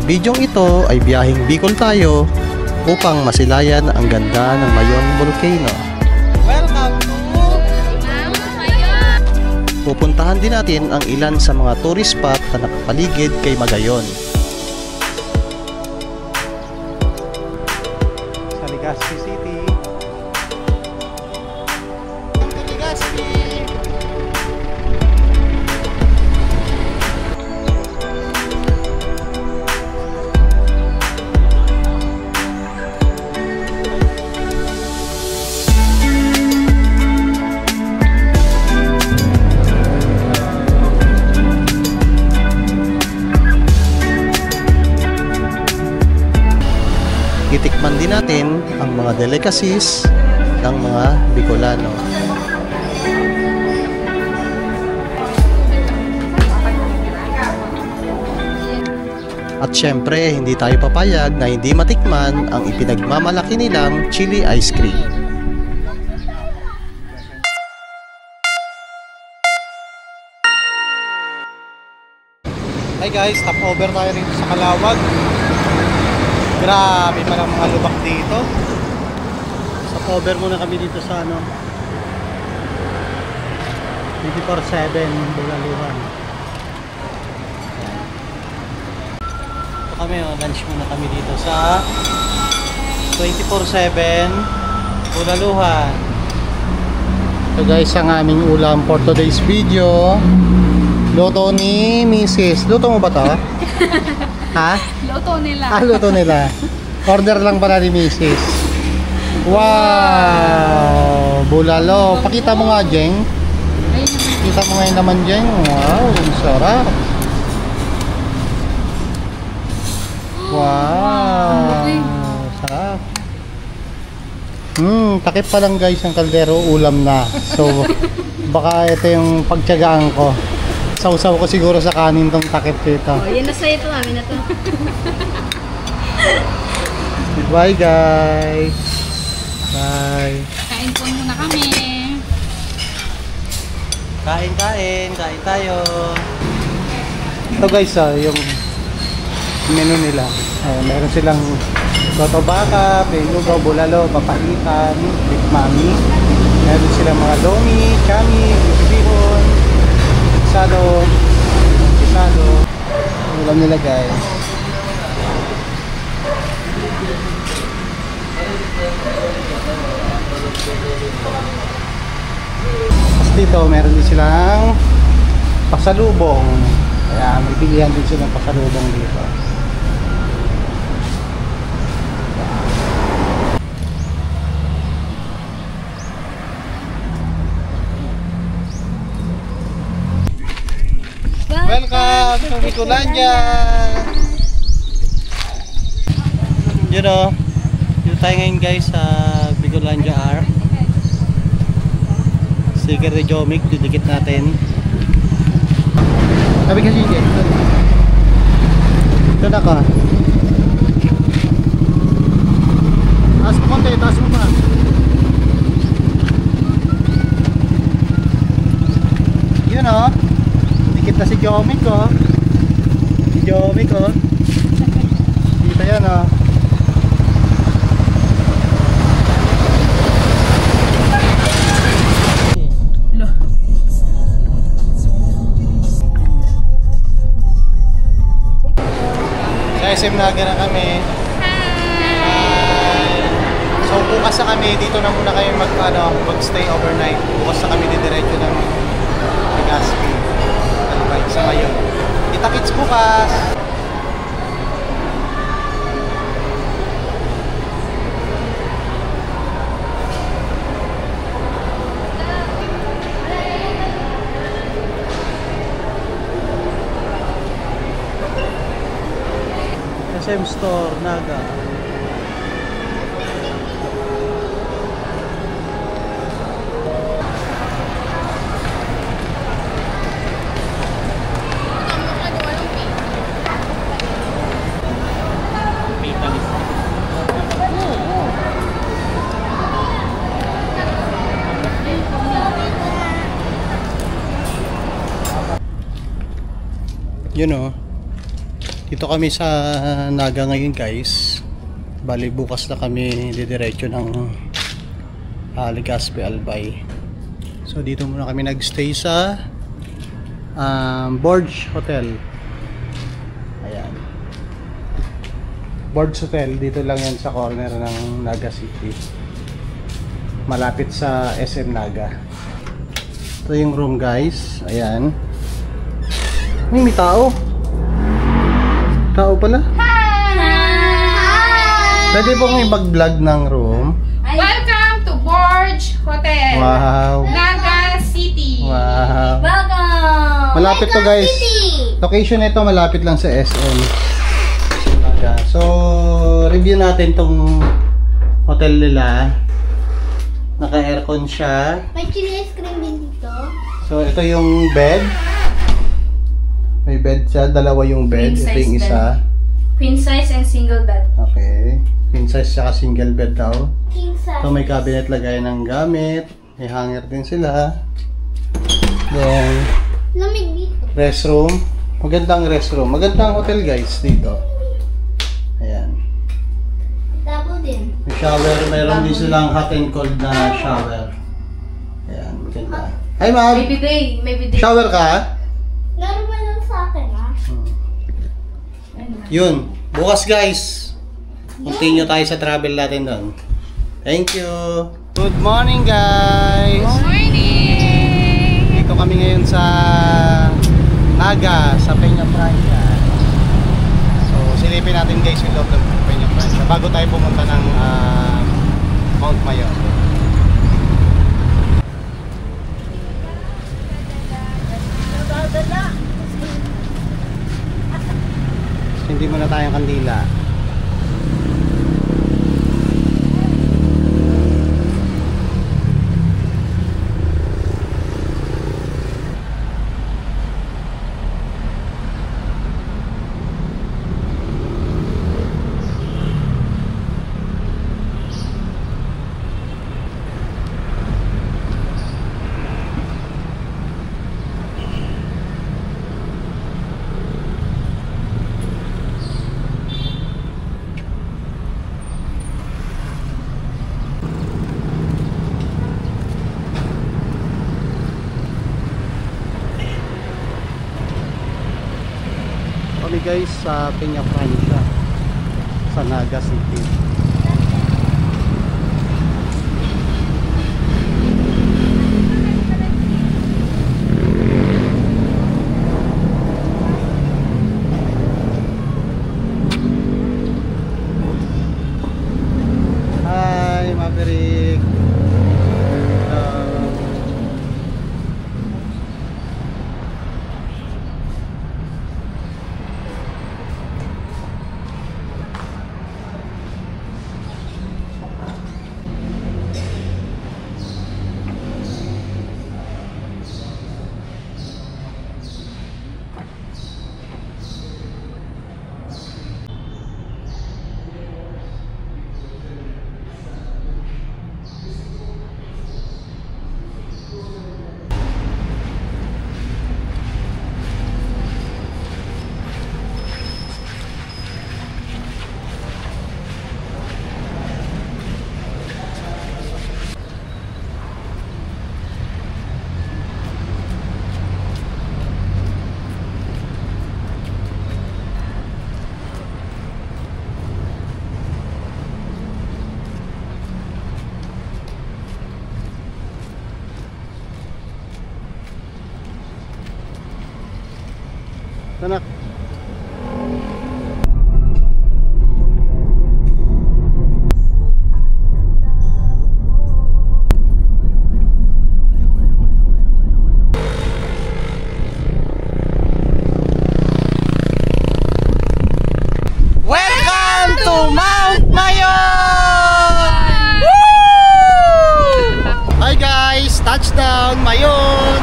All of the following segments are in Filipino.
bidyong ito ay biyaheng Bicol tayo upang masilayan ang ganda ng Mayon Volcano. Welcome to Mayon! Pupuntahan din natin ang ilan sa mga tourist spot na nakapaligid kay Magayon. Sa Legazpi City. Legazpi! Itikman din natin ang mga delicacies ng mga Bicolano. At syempre, hindi tayo papayag na hindi matikman ang ipinagmamalaki nilang chili ice cream. Hi guys, stop over tayo rin sa Calawag. Grabe pa ng mga lubak dito. Sa cover muna kami dito sa 24/7 Bulaluhan. Ito kami, lunch muna kami dito sa 24/7 Bulaluhan. So guys, ang aming ulam for today's video, luto ni Mrs. Luto mo ba to? Ha? Luto nila. Luto nila. Order lang pala ni Mrs. Wow! Bulalo. Pakita mo nga, Jeng. Pakita mo nga naman, Jeng. Wow, sarap. Wow! Sarap. Takip pa lang guys ang kaldero, ulam na. So, baka ito yung pagtiyagaan ko. Sausaw ko siguro sa kanin tong takip dito. Oh, yan na sa'yo ito, amin na to. Goodbye guys. Bye. Kain po muna kami. Kain tayo. Ito guys, yung menu nila. Meron silang goto baka, pelugaw, bulalo, papaitan, big mami. Meron silang mga lomi, chami, bibihon, pisado. Ulam nila guys. Tapos dito meron din silang pasalubong. Kaya may bilihan din silang pasalubong dito. Welcome to Bicolandia! Yun o, dito tayo ngayon guys sa Bicolandia R. Sticker ni Jomic, didikit natin. Sabi kasi yun, ito na ka. Taas mo konti, taas mo pa. Yun o. Kita si Jomic ko. Si Jomic ko. Kita yan oh. Sa SM Naga na kami. So bukas na kami, dito na muna kayo mag-stay overnight. Bukas na kami didiretso ng Legazpi. Sa Mayon. Kita-kits bukas! SM Store, Naga. You know. Dito kami sa Naga ngayon guys. Bali bukas na kami didiretso ng Legazpi Albay. So dito muna kami nagstay sa Borge Hotel. Ayan. Borge Hotel, dito lang yan sa corner ng Naga City. Malapit sa SM Naga. Ito yung room guys. Ayan. May tao. Tao pala. Pwede pong i-vlog ng room. Welcome to Borge Hotel. Wow. Naga City. Wow. Welcome. Malapit to guys. Location nito malapit lang sa SM. So, review natin tong hotel nila. Naka-aircon siya. May chili ice cream din dito. So, ito yung bed. May bed siya. Dalawa yung bed. Queen Ito yung size isa. Queen size and single bed. Okay. Queen size saka single bed daw. King size. So, may cabinet lagay ng gamit. May hanger din sila. Then, Lamig dito. restroom. Magandang restroom. Magandang hotel guys dito. Ayan. Tabo din. May shower. Mayroon din silang hot and cold na shower. Ayan. Maganda. Hi ma'am! Maybe day. Maybe day. Shower ka? Normal lang sa akin ah. Yun. Bukas guys. Continue tayo sa travel natin doon. Thank you. Good morning guys. Morning. Dito kami ngayon sa Naga, sa Peña Francia. So silipin natin guys yung loob ng Peña Francia bago tayo pumunta ng Mount Mayon. Hindi muna tayong kandila. Kami guys sa Peña Francia sa Naga City. Hi Maverick. Anak. Welcome to Mount Mayon! Woo! Hi guys, touchdown Mayon.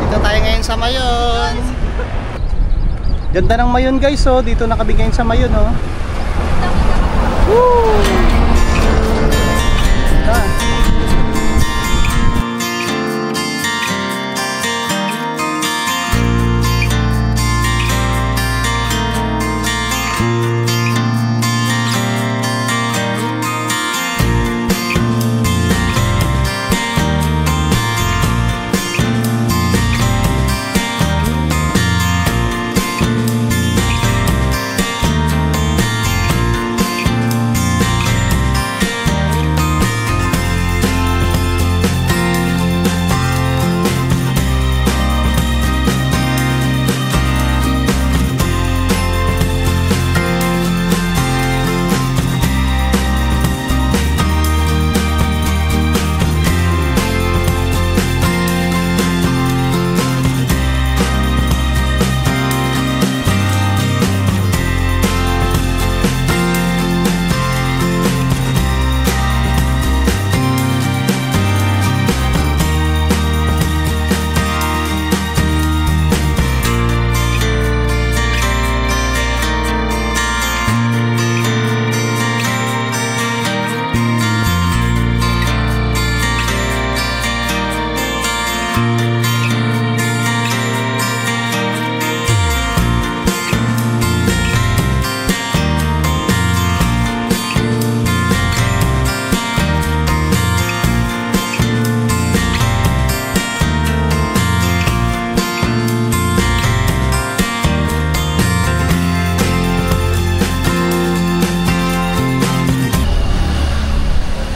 Dito tayo ngayon sa Mayon. Ganda ng Mayon guys, oh. Dito na kami ngayon sa Mayon, oh. Woo! Ganda.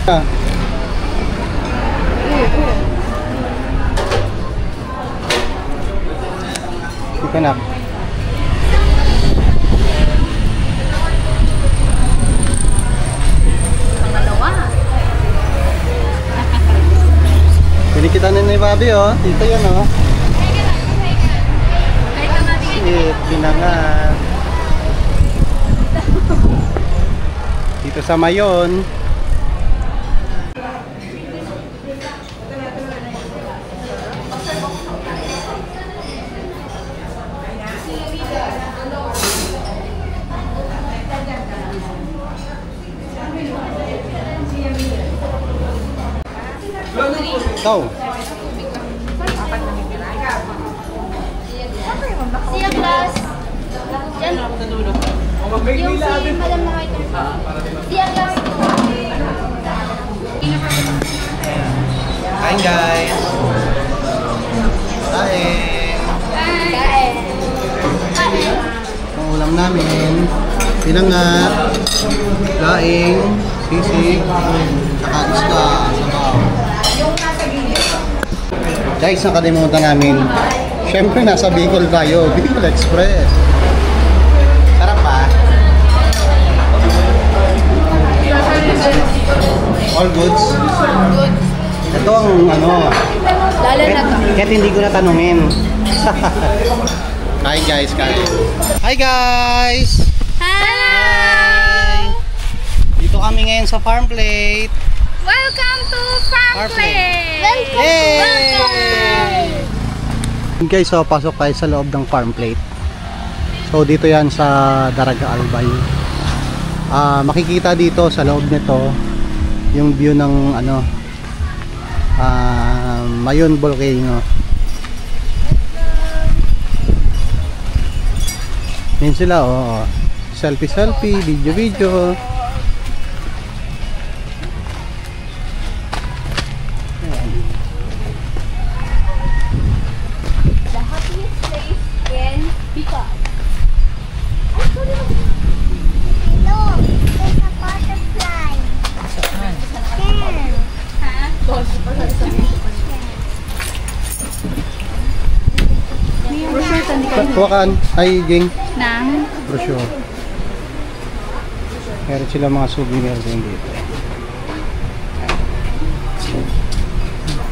Ah. Ika na. Pangalawa. Pinikita na ni Bobby oh. Dito yan oh. Kahit ka natin. Shit, pinangat. Dito sa Mayon. Ikaw. Siya class. Yan. Yung si Madam na white. Siya class. Hi guys. Kain. Kain. Kain. Ang ulam namin, pinangat, laing, sisig, saka isda, sabaw. Guys, nakalimutan namin. Siyempre, nasa Bicol tayo. Bicol Express. Sarap pa. All goods. Ito ang ano. Lalo na to. Kahit hindi ko na tanungin. Hi guys, kain. Hi guys! Hi! Dito kami ngayon sa Farm Plate. Welcome to Farm Farm Plate! Yay! Guys, so pasok tayo sa loob ng Farm Plate. So dito yan sa Daraga Albay. Makikita dito sa loob nito yung view ng ano Mayon Volcano. Yan sila oh. Selfie, video. The happiest place in Bicol. No, there's a butterfly. Kuwakan, ay ging Nang brochure. Meron sila mga souvenir din dito.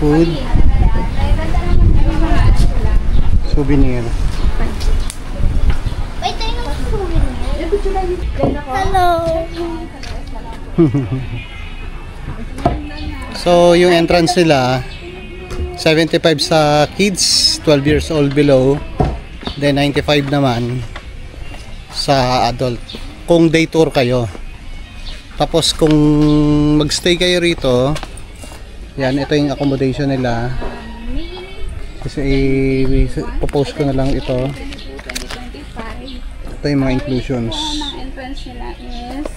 Food. Souvenir. Wait, tayo ng souvenir. Hello. So, yung entrance nila 75 sa kids, 12 years old below. Then 95 naman sa adult. Kung day tour kayo. Tapos kung magstay kayo rito, yan, ito yung accommodation nila. Kasi i-post ko na lang ito. Ito yung mga inclusions. ang entrance nila is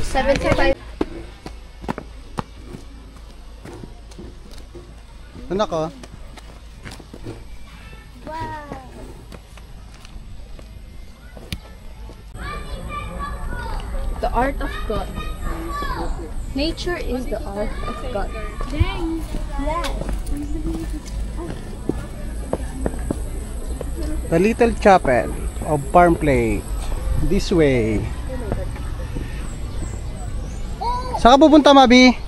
75. Anak ko. The art of God. Nature is the art of God. Dang. The little chapel of Farm Plate. This way. Saan ka pupunta, Mabi?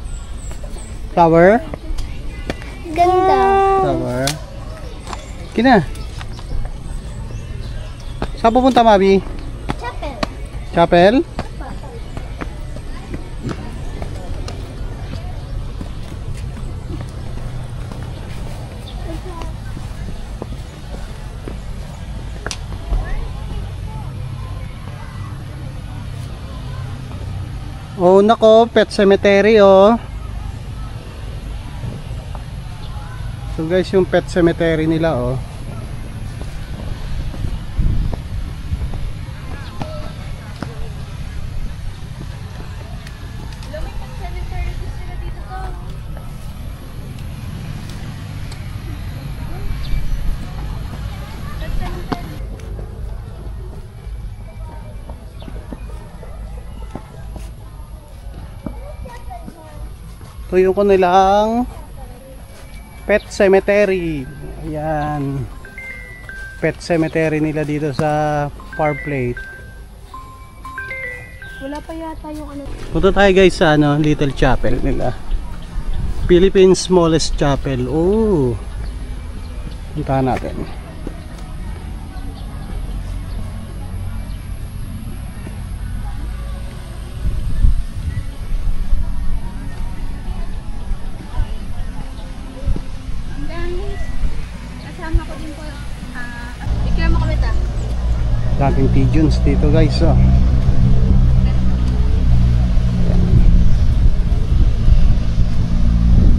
Flower? Ganda. Flower. Kina. Saan pupunta, Mabi? Chapel. Chapel? Oh, nako, pet cemetery oh. So guys, yung pet cemetery nila oh. Ito yung kanilang pet cemetery. Ayan. Pet cemetery nila dito sa Far Plate. Wala pa yata yung ano. Punta tayo guys sa ano, Little Chapel nila. Philippines smallest chapel. Oh. Puntahan natin. Guys, kasama ko din po. Picture mo kami ta. Daming pigeons dito guys. Oh.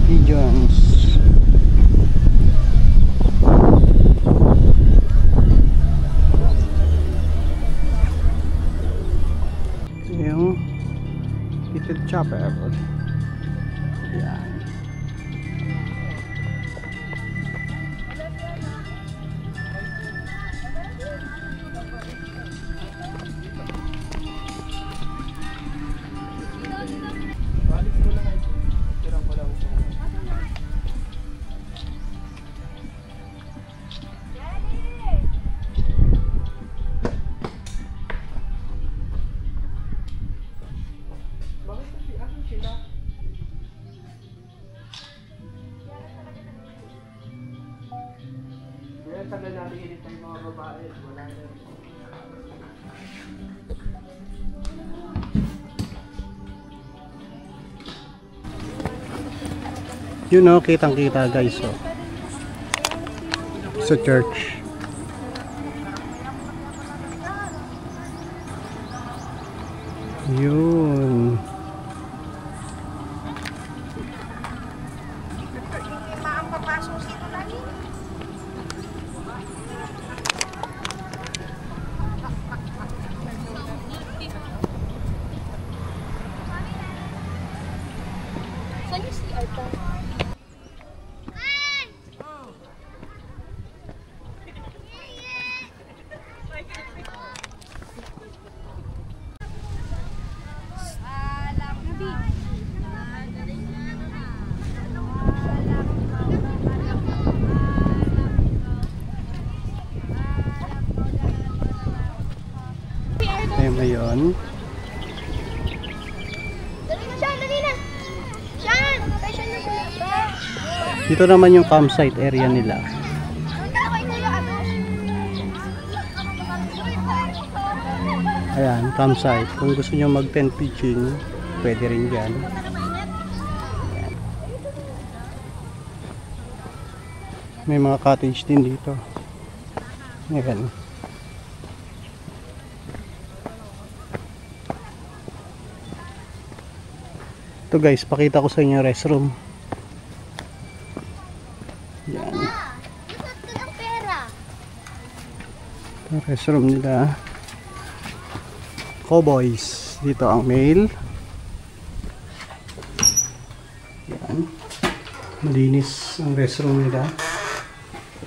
Pigeons. Yung Little Chapel. Yan. Yun o, kitang kita guys oh. Sa church. Yun. Saan yung CR pa? Ayan ngayon. Dali na siya, dali na. Siyan! Siyan na siya. Dito naman yung campsite area nila. Ayan, campsite. Kung gusto nyo mag tent pitching, pwede rin dyan. Ayan. May mga cottage din dito. Ayan. Ito guys, pakita ko sa inyo restroom. Yan. Gusto ng pera. Ito restroom nila. Cowboys. Dito ang male. Yan. Malinis ang restroom nila.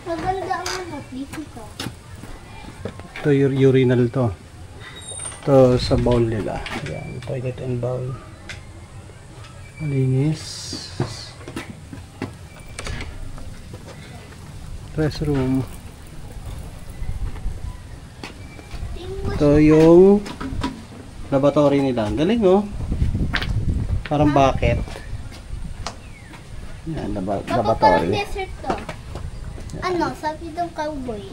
Maganda ang ano, dito ka. Ito yung urinal to. Ito sa bowl nila. Yan, toilet and bowl. Malinis. Restroom. Ito yung laboratory nila. Ang galing oh. Parang bucket. Yan, Parang laboratory. desert to. Ano, sabi ng cowboy.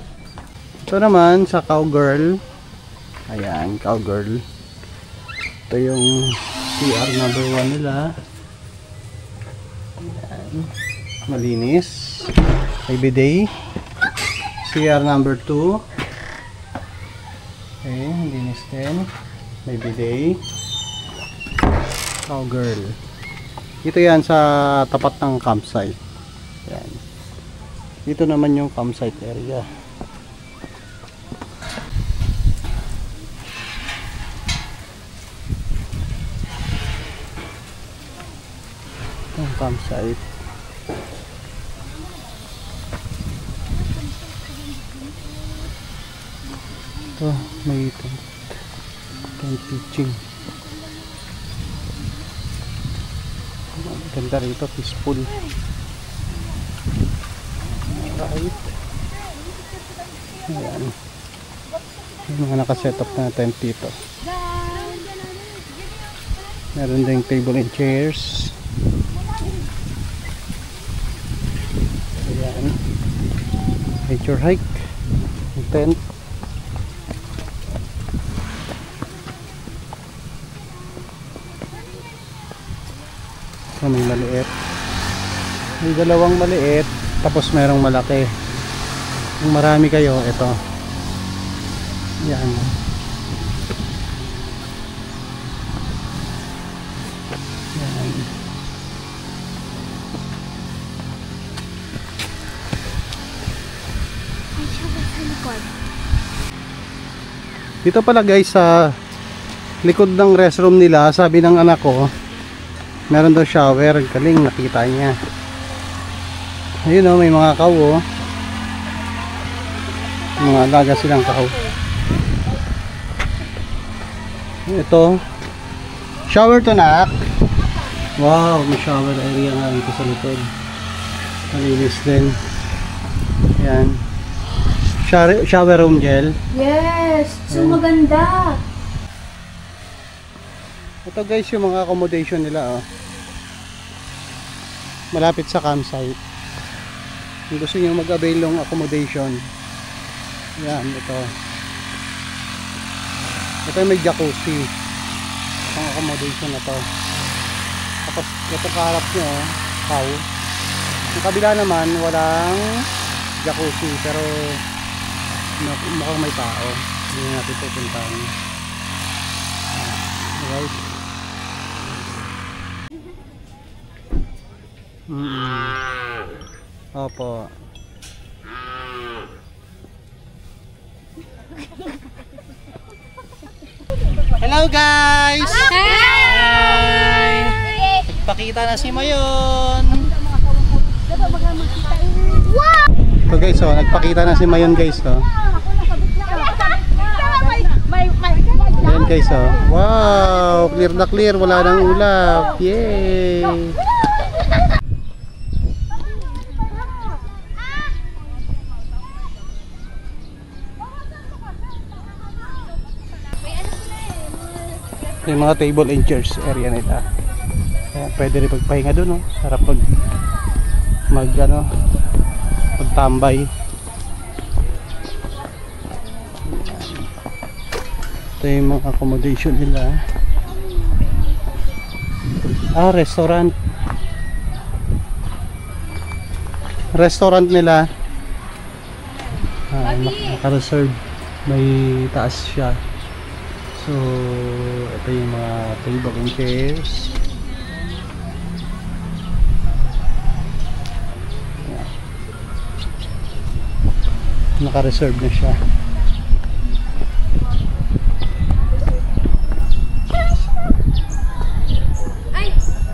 Ito naman sa cowgirl. Ayan, cowgirl. Ito yung CR number 1 nila. Ayan. Malinis. May bidet. CR number 2. Okay, malinis din. May bidet. Cowgirl. Ito yan sa tapat ng campsite. Ayan. Dito naman yung campsite area. Ang campsite. Ito, may tent pitching. Ganda rito, peaceful. Right. Ayan. Yung mga nakaset up na tent dito. Meron ding table and chairs. Ayan. Nature hike. Yung tent. So, may maliit. May dalawang maliit. Tapos merong malaki. Kung marami kayo, ito. Yan. Yan. Dito pala guys sa likod ng restroom nila, sabi ng anak ko, meron daw shower. Galing, nakita niya. Ayun o, may mga cow o. Mga alaga silang cow. Ito, shower to nak. Wow, may shower area nga dito sa likod. Malinis din. Ayan. Shower room gel. Yes! So maganda! Ito guys yung mga accommodation nila oh. Malapit sa campsite. Kung gusto nyo mag-avail ng accommodation, yan, ito. Ito yung may jacuzzi. Ang accommodation na to. Tapos ito kaharap nyo, cow. Yung kabila naman walang jacuzzi, pero mukhang may tao. Hindi natin pupuntahan. Right. Opo. Hello guys! Hi! Pakita na si Mayon. So guys, oh, nagpakita na si Mayon guys, oh. Ayan guys, oh. Wow, clear na clear, wala nang ulap. Yay! Yung mga table and chairs area nila. Kaya pwede rin pagpahinga doon, oh. Sarap magtambay. Ito yung mga accommodation nila. Restaurant. Restaurant nila. Naka-reserve. May taas siya. So, ito yung mga table and chairs. Naka-reserve na siya.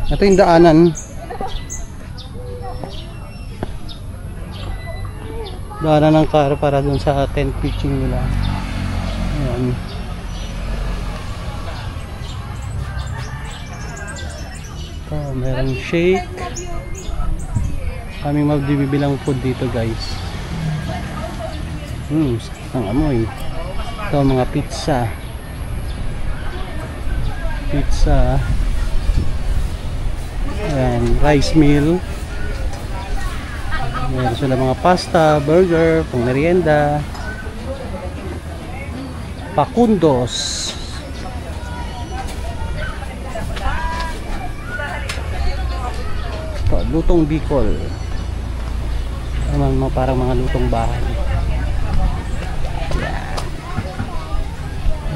Ito yung daanan. Daanan ng car para dun sa tent pitching nila. Ayan. Ito, merong shake. Kami magbibilang food dito guys. Ang amoy. Ito mga pizza. Ayan, rice meal. Meron sila mga pasta, burger, pang merienda. Pacundos. Ito, lutong Bicol. Parang mga lutong bahay. Ayan.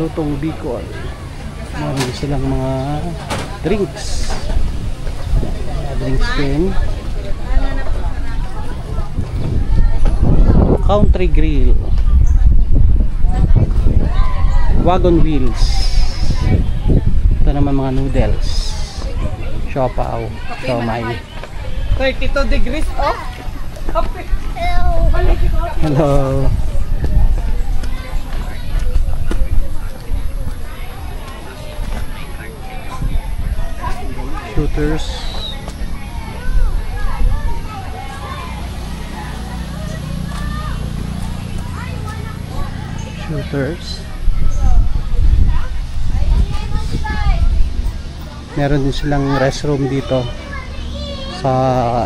Lutong Bicol. Meron silang mga drinks. Drinks din. Country grill. Wagon wheels. Ito naman mga noodles. Siopaw. Siomai. 32 degrees off. Hello. Shooters. computers. Meron din silang restroom dito sa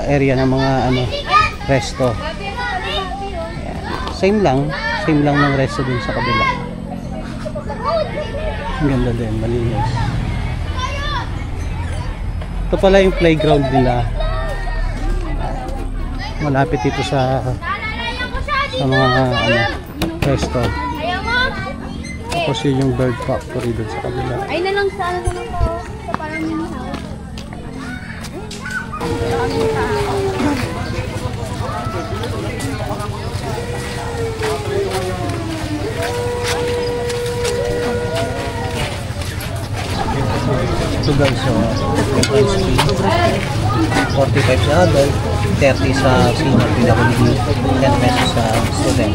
area ng mga ano, resto. Ayan. Same lang ng resto dun sa kabila. Ang ganda din, malinis. Ito pala yung playground nila. Malapit dito sa mga ano, resto. Tapos yun yung bird factory dun sa kabila. Ay na lang sa ano lang po. Sa parang mini house. Ito guys, so 45 sa adult, 30 sa senior PWD, 10 pesos sa student.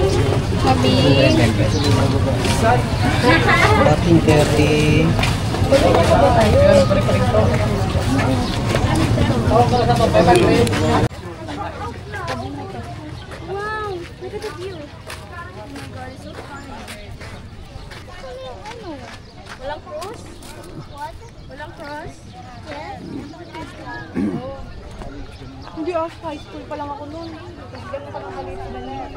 10 pesos. Parking 30. Wow, look at the view. Oh my god, it's so funny. Ano? Walang cross? What? Walang cross? Yes. Hindi high school pa lang ako noon. Kasi ganun ka lang maliit na niya.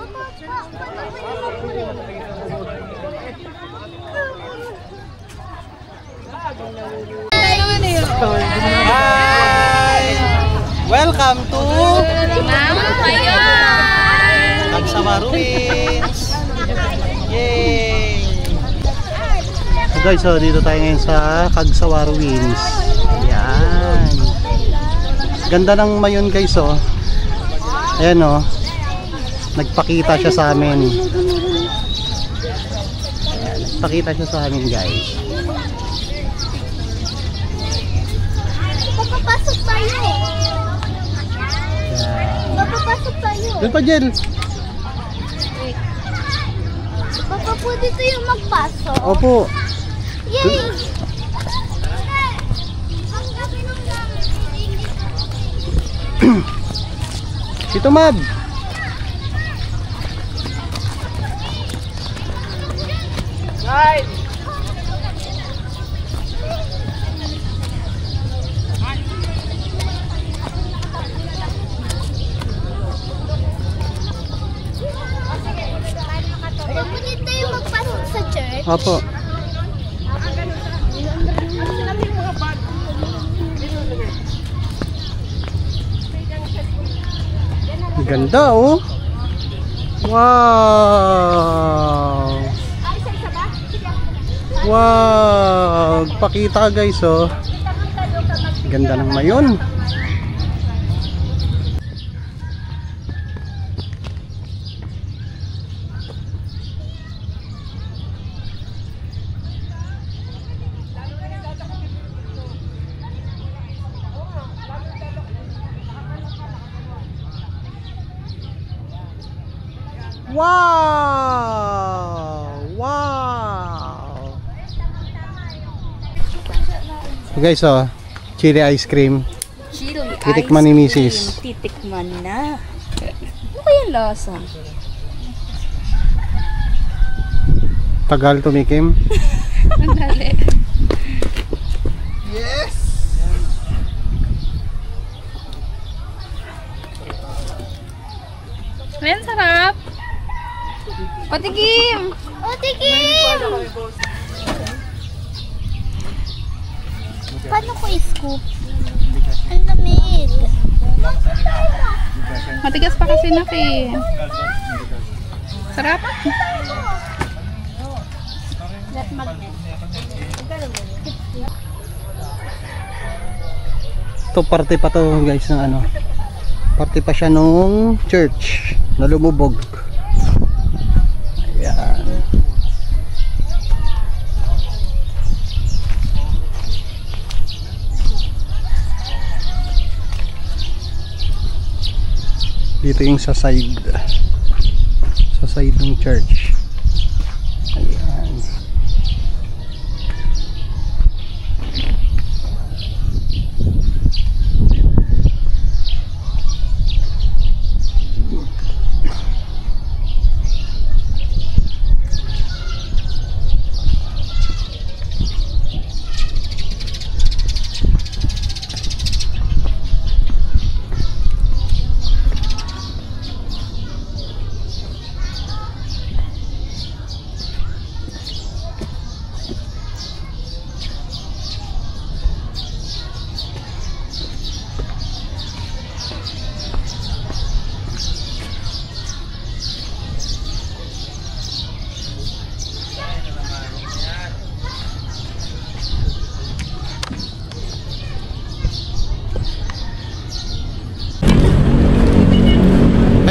Hi! Welcome to Mama kayo! Kagsama Ruins! Yay! So guys, so dito tayo ngayon sa Kagsawa Ruins. Ayan. Ganda ng mayon guys, oh. Ayan, oh. Nagpakita siya sa amin. Ayan, nagpakita siya sa amin guys. Papapasok tayo! Ayan. Papapasok tayo! Doon pa Jel. Papa po dito yung magpasok. Opo. Yay! Dito Mab. Guys! Papa dito yung magpasok sa church. Opo. Ganda, oh. Wow. Wow. Pakita guys, oh. Ganda ng mayon. Wow! Wow! So guys, oh, chili ice cream. Chili Titikman ni Mrs. Titikman na. Ano ba yung lasa? Tagal tumikim. Ang dali. Ayan, sarap. Patikim! O, tikim! Paano ko i-scoop? Ang lamig. Matigas pa kasi na Sarap. Ito parte pa to guys ng ano. Parte pa siya nung church na lumubog. Ayan. Dito yung sa side ng church. Ayan.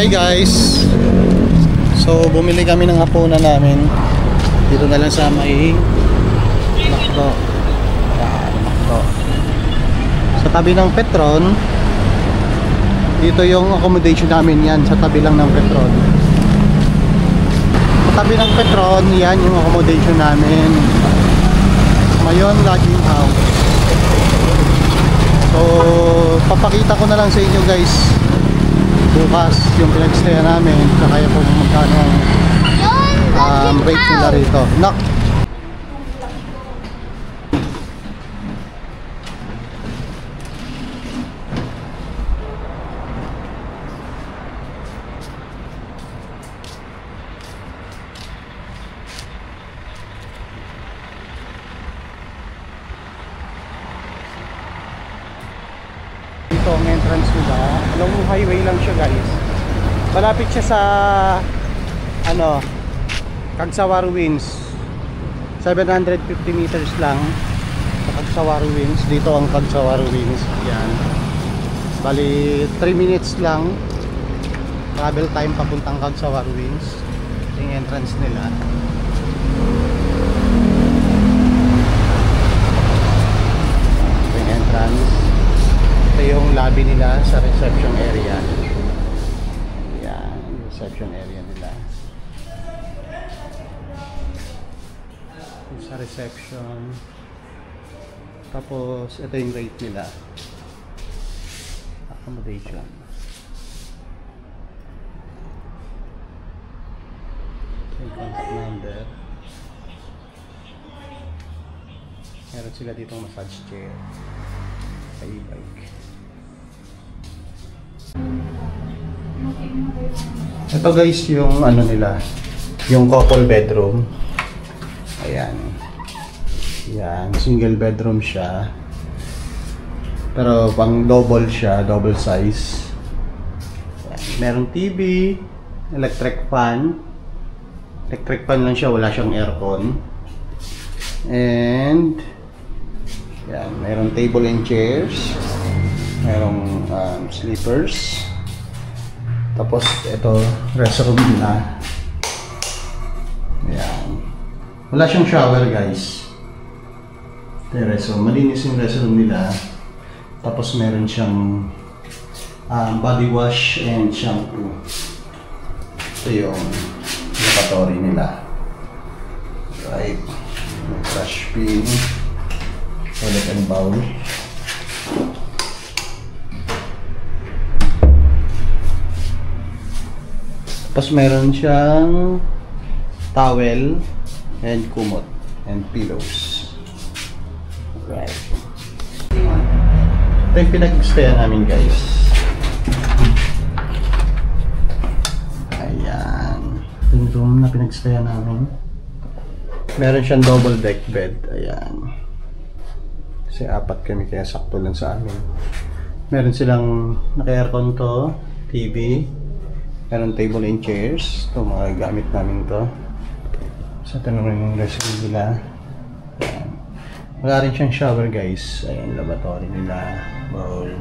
Hi guys! So bumili kami ng hapunan namin dito na lang sa may Macdo. Yan, Macdo. Sa tabi ng Petron, dito yung accommodation namin, yan sa tabi lang ng Petron. Sa tabi ng Petron, yan yung accommodation namin. Mayon Lodging House. So papakita ko na lang sa inyo guys bukas yung pinag-stay namin, kaya po magkano ang rate nila rito. Nak! Ito ang entrance nila. Along highway lang siya guys. Malapit siya sa Cagsawar Ruins. 750 meters lang sa Cagsawar Ruins. Dito ang Cagsawar Ruins. Yan. Bali 3 minutes lang travel time papuntang Cagsawar Ruins. Yung entrance nila. Yung entrance. Ito yung lobby nila sa reception area. Yan, reception area nila. Yung sa reception. Tapos, ito yung rate nila. Accommodation. Yung contact number. Meron sila dito massage chair. Sa e-bike. Ito guys yung nila, yung couple bedroom. Ayan. Yan, single bedroom siya. Pero pang double siya, double size. Ayan. Merong TV, electric fan. Electric fan lang siya, wala siyang aircon. And yan, merong table and chairs. Merong sleepers. Tapos ito, restroom nila. Ayan. Wala siyang shower guys. Ito yung restroom. Malinis yung restroom nila. Tapos meron siyang body wash and shampoo. Ito yung lavatory nila. Right. May trash bin. Toilet and bowl. Tapos meron siyang towel and kumot and pillows. Right. Ito yung pinag-stayan namin guys. Ayan. Ito yung room na pinag-stayan namin. Meron siyang double deck bed. Ayan. Kasi 4 kami kaya sakto lang sa amin. Meron silang naka-aircon to, TV. Meron table and chairs. Ito mga gamit namin to. So ito naman yung restroom nila. Ayan. Wala rin siyang shower guys. Ayan, lavatory nila. Bowl.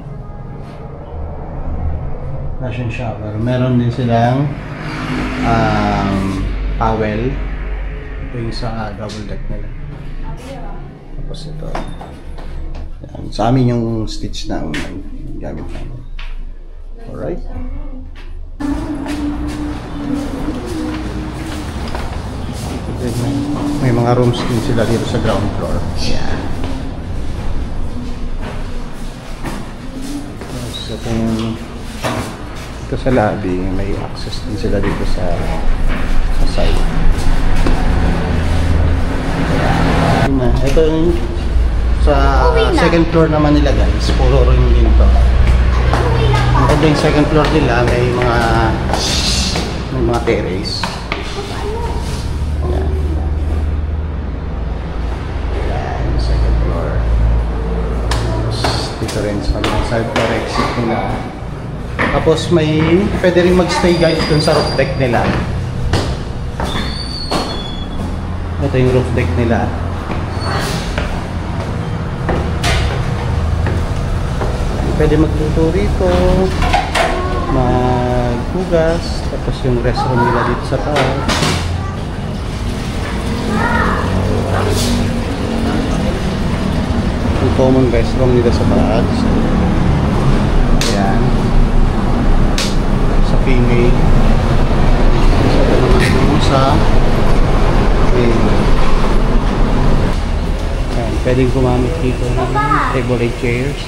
Wala siyang shower. Meron din silang towel. Ito yung sa double deck nila. Tapos ito. Ayan. Sa amin yung stitch na gamit namin. Alright. May mga rooms din sila dito sa ground floor. Yeah. Tapos ito sa lobby, may access din sila dito sa side. Yeah. Ito yung sa second floor naman nila guys. Puro room din ito. Ito yung second floor nila, may mga terrace. Dito rin sa side floor exit nila. Tapos may pwede rin magstay guys dun sa roof deck nila. Ito yung roof deck nila. Pwede magluto rito. maghugas. Tapos yung restroom nila dito sa taas. Yung common restroom nila sa taas. Ayan. Sa female. Sa ayan, pwedeng gumamit dito ng table and chairs.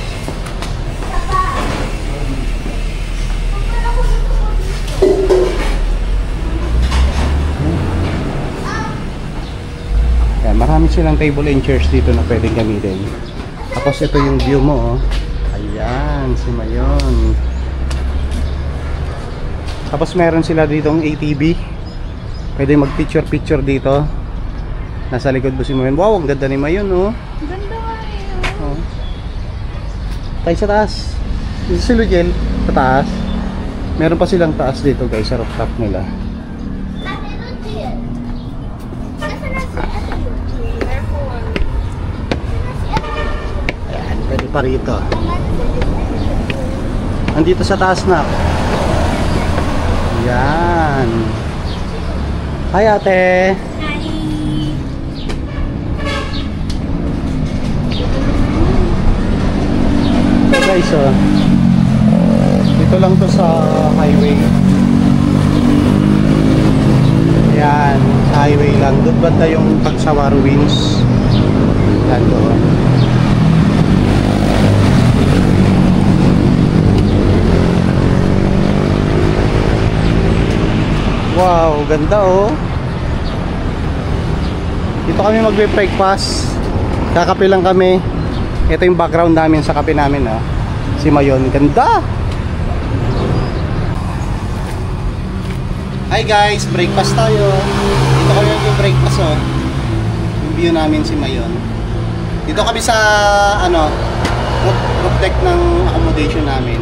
Ayan, marami silang table and chairs dito na pwedeng gamitin. Tapos ito yung view mo, oh. Ayan, si Mayon. Tapos meron sila ditong ATV. Pwede mag-picture dito. Nasa likod mo si Mayon. Wow, ang ganda ni Mayon, oh. Ganda nga eh. Oh. Tayo sa taas. Dito si Lugel, sa taas. Meron pa silang taas dito, guys, sa rooftop nila. Ate Lucille. Nasaan na si Ate Lucille? Ayan, pwede pa rito. Andito sa taas na. Ayan. Hi, ate. So guys, dito lang to sa highway. Ayan, sa highway lang. Doon banda yung Pagsawar Winds. Ayan doon. Wow, ganda oh. Dito kami magbe-breakfast. Kakape lang kami. Ito yung background namin sa kape namin, oh. Si Mayon, ganda. Hi guys, breakfast tayo. Dito kami magbe-breakfast, oh. Yung view namin si Mayon. Dito kami sa roof deck ng accommodation namin.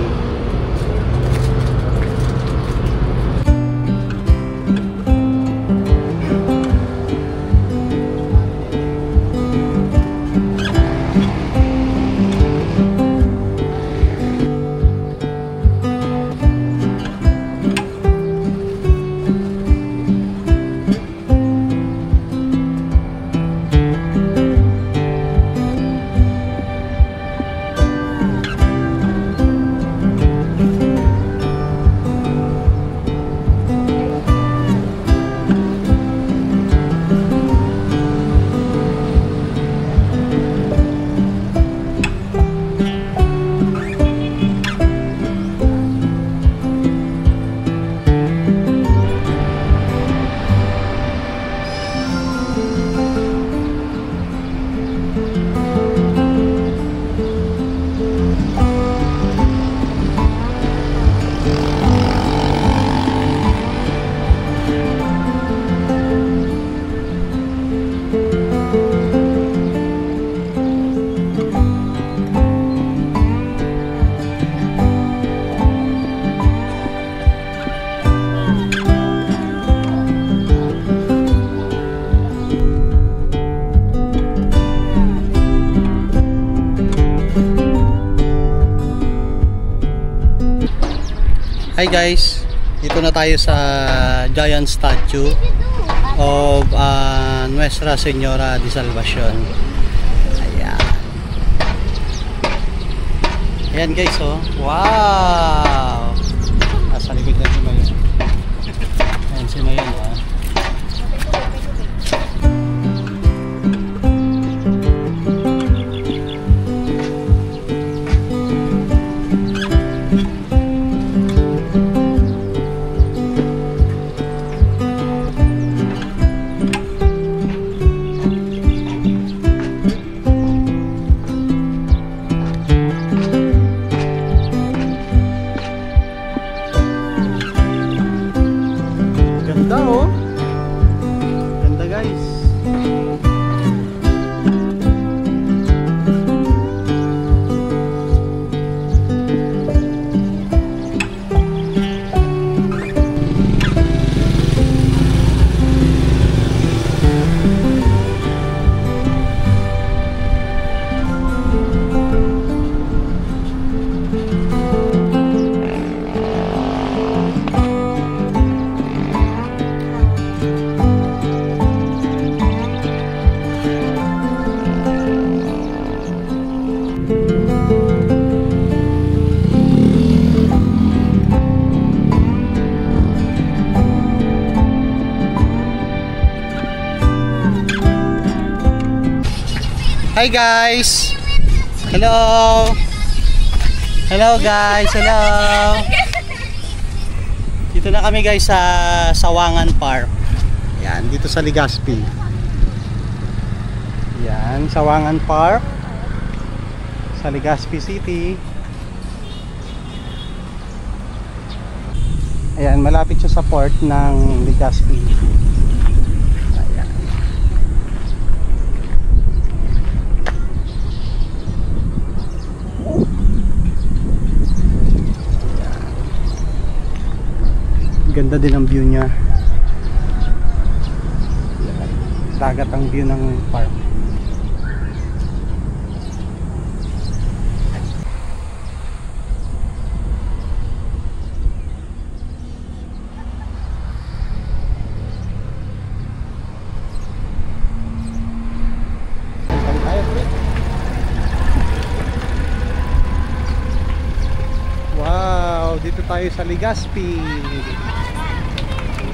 Hi guys, dito na tayo sa giant statue of Nuestra Señora de Salvacion. Ayan. Ayan guys, oh. Wow! Nasa likod na si Mayon. Ayan si Mayon, oh. Ganda oh. Hi guys! Hello! Hello guys! Hello! Dito na kami guys sa Sawangan Park. Yan, dito sa Legazpi. Yan, Sawangan Park sa Legazpi City. Ayan, malapit siya sa port ng Legazpi. Ayan. Ganda din ang view niya. Dagat ang view ng park. Wow, dito tayo sa Legazpi.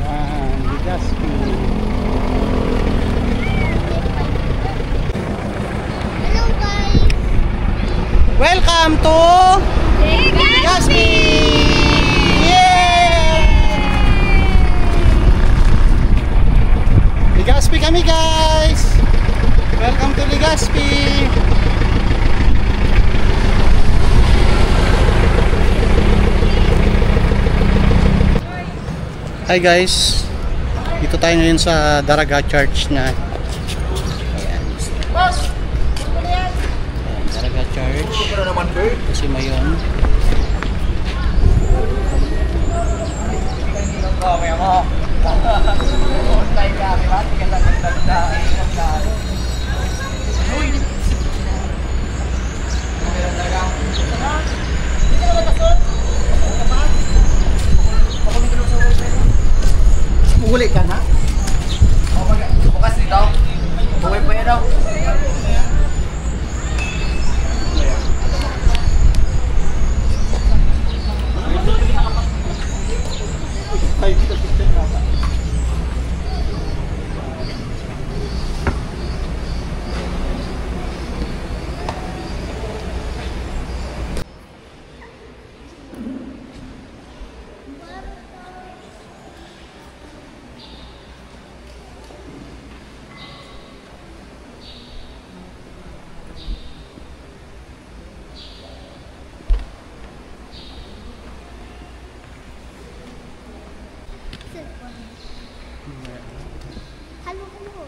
Ayan, Legazpi. Hello guys! Welcome to Legazpi! Yeah! Legazpi kami guys! Welcome to Legazpi! Hi guys! Dito tayo ngayon sa Daraga Church na. Ayan. Ayan, Daraga Church. Kasi mayon. Uli ka na? Bukas dito. Buhay pa yan daw. Hello, hello.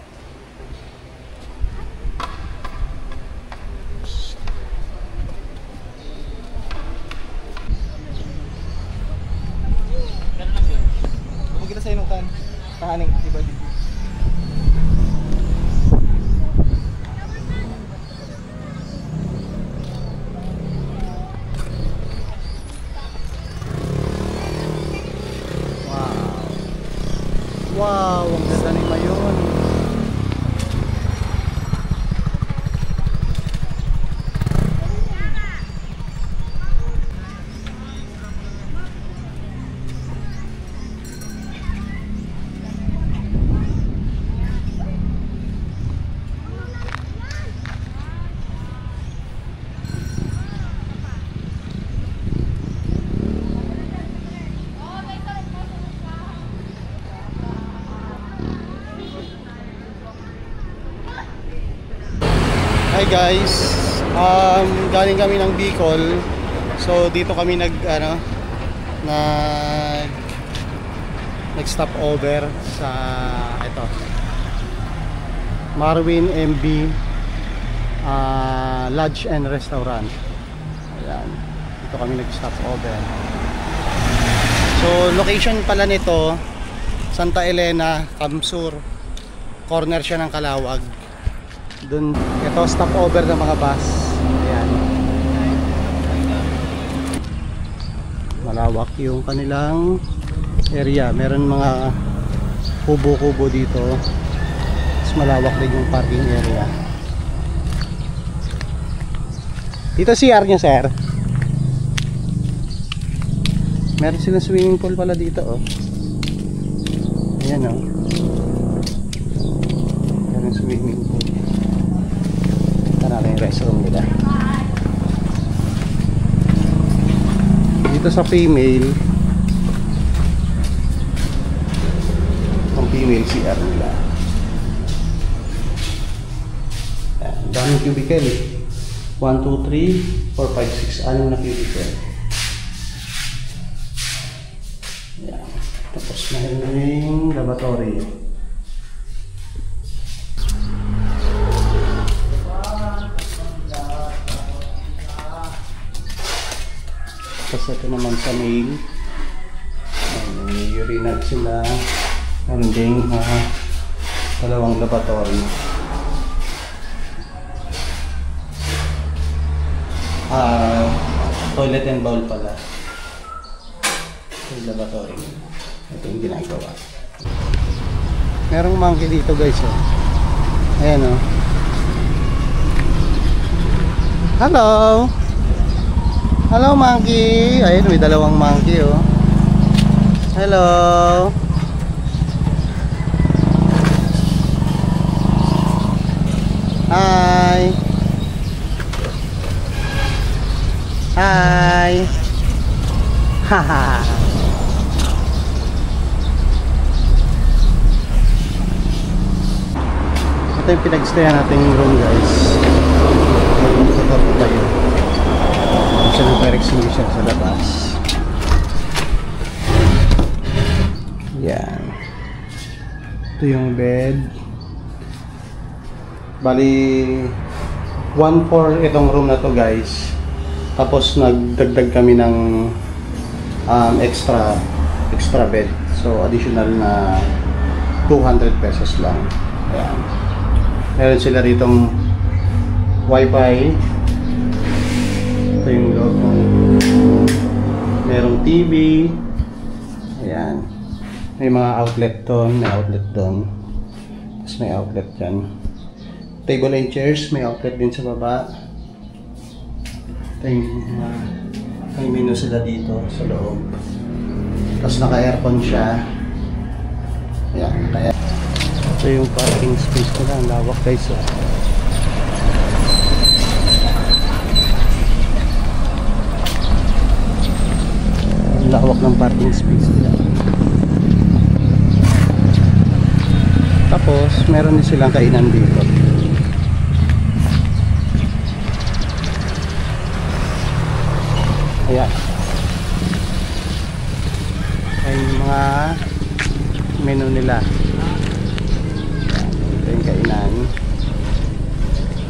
Kung kita sa inutan, tahaning iba dito. Wow, ang ganda ni Mayon. Hi guys, galing kami ng Bicol. So dito kami nag stop over sa ito Marwin MB Lodge and Restaurant. Ayan, dito kami nag stop over. So location pala nito Santa Elena, Kamsur. Corner siya ng Calawag. Dun, ito stop over ng mga bus. Ayan. Malawak yung kanilang area. Meron mga kubo-kubo dito. Mas malawak din yung parking area. Dito CR nyo, sir. Meron silang swimming pool pala dito, oh. Ayan, oh. Meron swimming pool. Tara. natin yung restroom nila. Dito sa female, ang female CR nila. Yan, daming cubicle eh. 1, 2, 3, 4, 5, 6, 6 na cubicle. Yan. Tapos mayroon ring lavatory. Tapos ito naman sa male, may urinal sila, meron ding dalawang lavatory. Toilet and bowl pala. Yung lavatory. Ito yung ginagawa. Merong monkey dito guys. Oh. Ayan oh. Hello! Hello monkey! Ayun, may dalawang monkey oh. Hello! Hi! Hi! Haha! Ito yung pinag-stayan nating room guys. Ito po tayo. Siya ng fire extinguisher sa labas. Yan. Ito yung bed. Bali 1/4 itong room na to guys. Tapos nagdagdag kami ng extra bed. So additional na 200 pesos lang. Ayan. Meron sila ritong wifi. Ito yung loob ng merong TV. Ayan. May mga outlet doon. May outlet doon. Tapos may outlet dyan. Table and chairs. May outlet din sa baba. Ito yung may menu sila dito sa loob. Tapos naka-aircon siya. Ayan. Ito yung parking space nila. Ang lawak guys. Lawak ng parking space nila. Tapos meron din silang kainan dito. Ayan. Ayan yung mga menu nila. Ito yung kainan.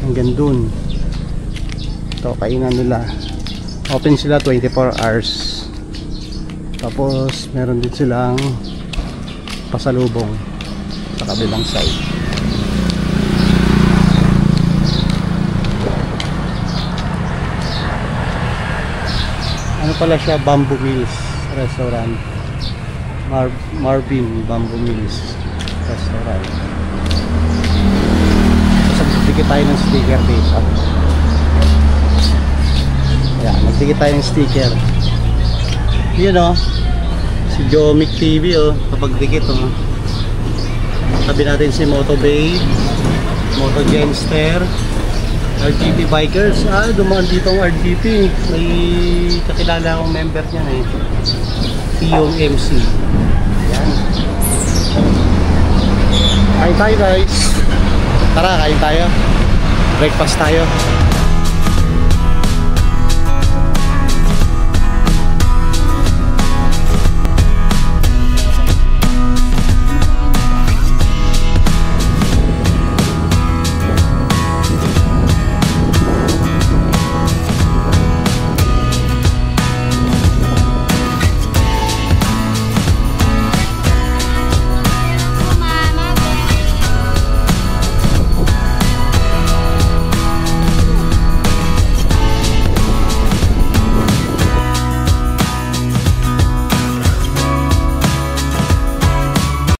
Hanggang dun. Ito kainan nila. Open sila 24 hours. Tapos meron din silang pasalubong sa kabilang side. Ano pala siya? Bamboo Mills Restaurant. Marvin Bamboo Mills Restaurant. So magdikit tayo ng sticker dito. Ayan, magdikit tayo ng sticker. Yun o, si Jomic TV o, kapag dikit o. Tabi natin si Motobay, Moto Genster, RGP Bikers. Dumaan dito ang RGP. May kakilala akong member niyan eh, Piyong MC. Ayan. Kain tayo guys. Tara, kain tayo. Breakfast tayo.